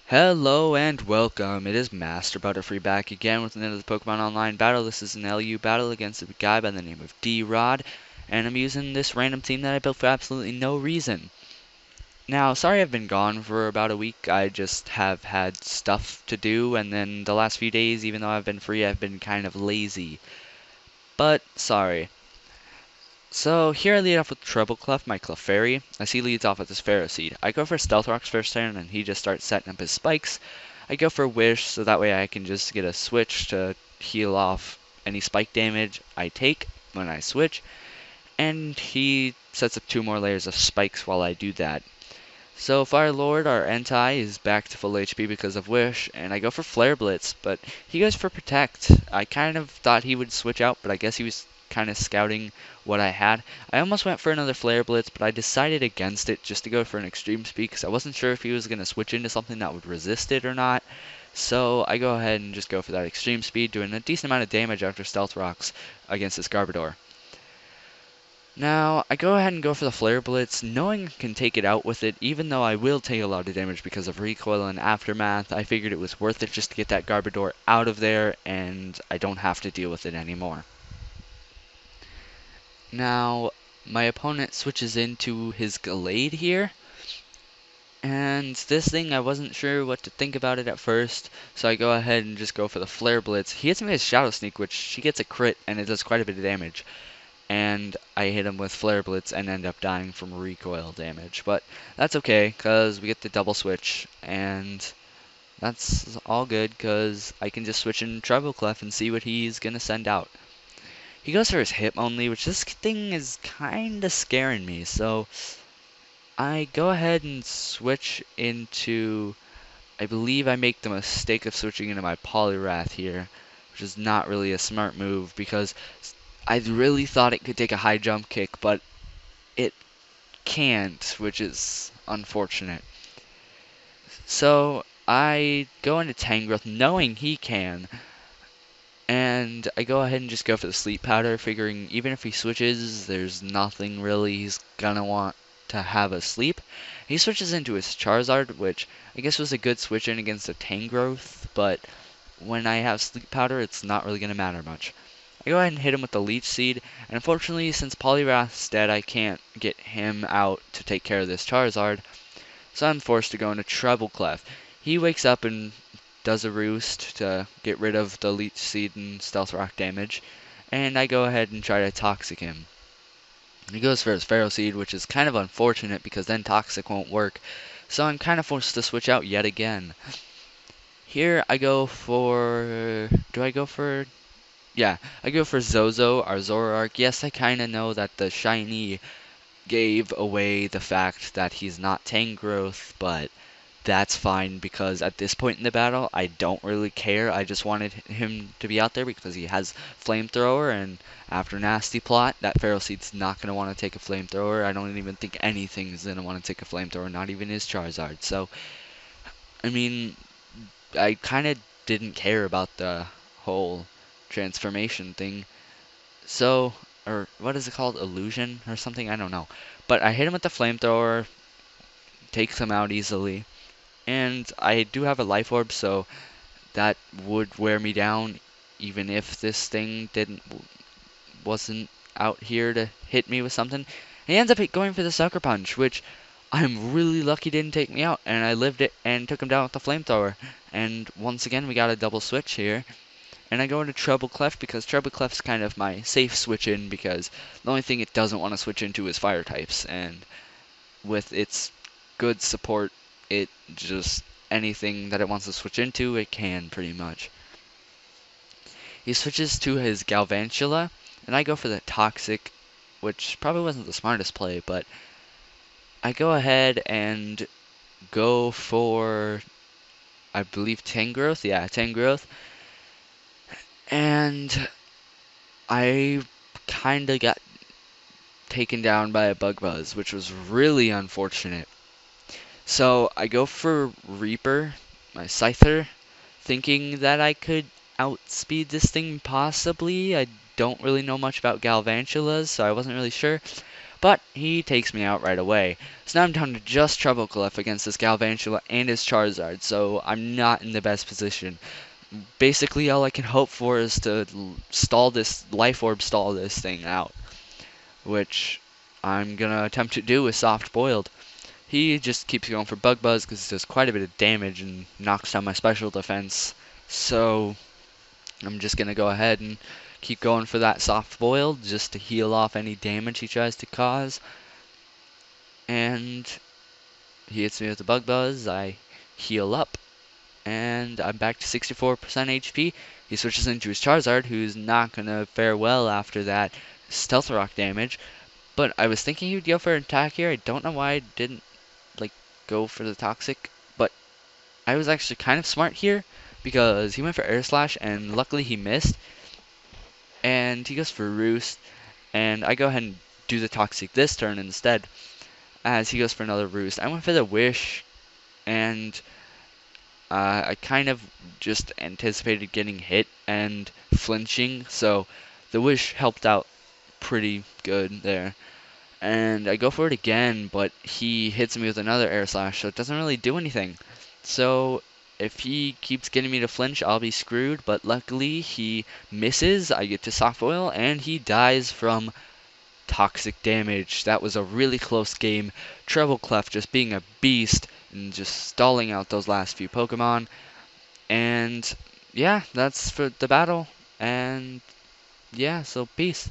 Hello and welcome. It is Master Butterfree back again with another Pokemon Online battle. This is an LU battle against a guy by the name of D-Rod, and I'm using this random team that I built for absolutely no reason. Now, sorry I've been gone for about a week. I just have had stuff to do, and then the last few days, even though I've been free, I've been kind of lazy. But, sorry. So, here I lead off with Trebleclef, my Clefairy, as he leads off with his Pharaoh Seed. I go for Stealth Rocks first turn, and he just starts setting up his spikes. I go for Wish, so that way I can just get a switch to heal off any spike damage I take when I switch. And he sets up 2 more layers of spikes while I do that. So Fire Lord, our Entei, is back to full HP because of Wish, and I go for Flare Blitz, but he goes for Protect. I kind of thought he would switch out, but I guess he was kind of scouting what I had. I almost went for another Flare Blitz, but I decided against it just to go for an Extreme Speed because I wasn't sure if he was going to switch into something that would resist it or not. So I go ahead and just go for that Extreme Speed, doing a decent amount of damage after Stealth Rocks against this Garbodor. Now, I go ahead and go for the Flare Blitz, knowing I can take it out with it, even though I will take a lot of damage because of recoil and aftermath. I figured it was worth it just to get that Garbodor out of there, and I don't have to deal with it anymore. Now, my opponent switches into his Gallade here, and this thing, I wasn't sure what to think about it at first, so I go ahead and just go for the Flare Blitz. He hits me with Shadow Sneak, which she gets a crit, and it does quite a bit of damage. And I hit him with Flare Blitz and end up dying from recoil damage. But that's okay, because we get the double switch, and that's all good, because I can just switch in Trebleclef and see what he's going to send out. He goes for his Hip only, which this thing is kind of scaring me, so I go ahead and switch into... I believe I make the mistake of switching into my Poliwrath here, which is not really a smart move, because I really thought it could take a high jump kick, but it can't, which is unfortunate. So I go into Tangrowth knowing he can, and I go ahead and just go for the Sleep Powder, figuring even if he switches, there's nothing really he's gonna want to have a sleep. He switches into his Charizard, which I guess was a good switch in against a Tangrowth, but when I have Sleep Powder, it's not really gonna matter much. I go ahead and hit him with the Leech Seed, and unfortunately, since Poliwrath's dead, I can't get him out to take care of this Charizard, so I'm forced to go into Trebleclef. He wakes up and does a roost to get rid of the Leech Seed and Stealth Rock damage, and I go ahead and try to Toxic him. He goes for his Pharaoh Seed, which is kind of unfortunate because then Toxic won't work, so I'm kind of forced to switch out yet again. Here I go for... Yeah, I go for Zozo, our Zoroark. Yes, I kind of know that the shiny gave away the fact that he's not Tangrowth, but that's fine because at this point in the battle, I don't really care. I just wanted him to be out there because he has Flamethrower, and after Nasty Plot, that Pharaoh Seed's not going to want to take a Flamethrower. I don't even think anything's going to want to take a Flamethrower, not even his Charizard. So, I mean, I kind of didn't care about the whole transformation thing. So, or what is it called? Illusion or something? I don't know. But I hit him with the flamethrower, takes him out easily. And I do have a life orb, so that would wear me down even if this thing wasn't out here to hit me with something. And he ends up going for the Sucker Punch, which I'm really lucky didn't take me out, and I lived it and took him down with the flamethrower. And once again, we got a double switch here. And I go into Trebleclef because Trebleclef's kind of my safe switch in because the only thing it doesn't want to switch into is fire types. And with its good support, it just anything that it wants to switch into, it can pretty much. He switches to his Galvantula, and I go for the Toxic, which probably wasn't the smartest play, but I go ahead and go for, I believe, Tangrowth. Yeah, Tangrowth. And I kind of got taken down by a Bug Buzz, which was really unfortunate. So I go for Reaper, my Scyther, thinking that I could outspeed this thing possibly. I don't really know much about Galvantulas, so I wasn't really sure. but he takes me out right away. So now I'm down to just Trebleclef against this Galvantula and his Charizard, so I'm not in the best position. Basically, all I can hope for is to stall this Life Orb, stall this thing out, which I'm gonna attempt to do with Soft Boiled. He just keeps going for Bug Buzz because it does quite a bit of damage and knocks down my special defense. So I'm just gonna go ahead and keep going for that Soft Boiled just to heal off any damage he tries to cause. And he hits me with the Bug Buzz. I heal up, and I'm back to 64% HP. He switches into his Charizard, who's not gonna fare well after that Stealth Rock damage. But I was thinking he would go for an attack here. I don't know why I didn't go for the Toxic, but I was actually kind of smart here because he went for Air Slash, and luckily he missed. And he goes for Roost, and I go ahead and do the Toxic this turn instead, as he goes for another Roost. I went for the Wish, and I kind of just anticipated getting hit and flinching, so the Wish helped out pretty good there. And I go for it again, but he hits me with another Air Slash, so it doesn't really do anything. So if he keeps getting me to flinch, I'll be screwed, but luckily he misses. I get to Soft Oil, and he dies from toxic damage. That was a really close game. Trebleclef just being a beast and just stalling out those last few Pokemon. And yeah, that's for the battle. And yeah, so peace.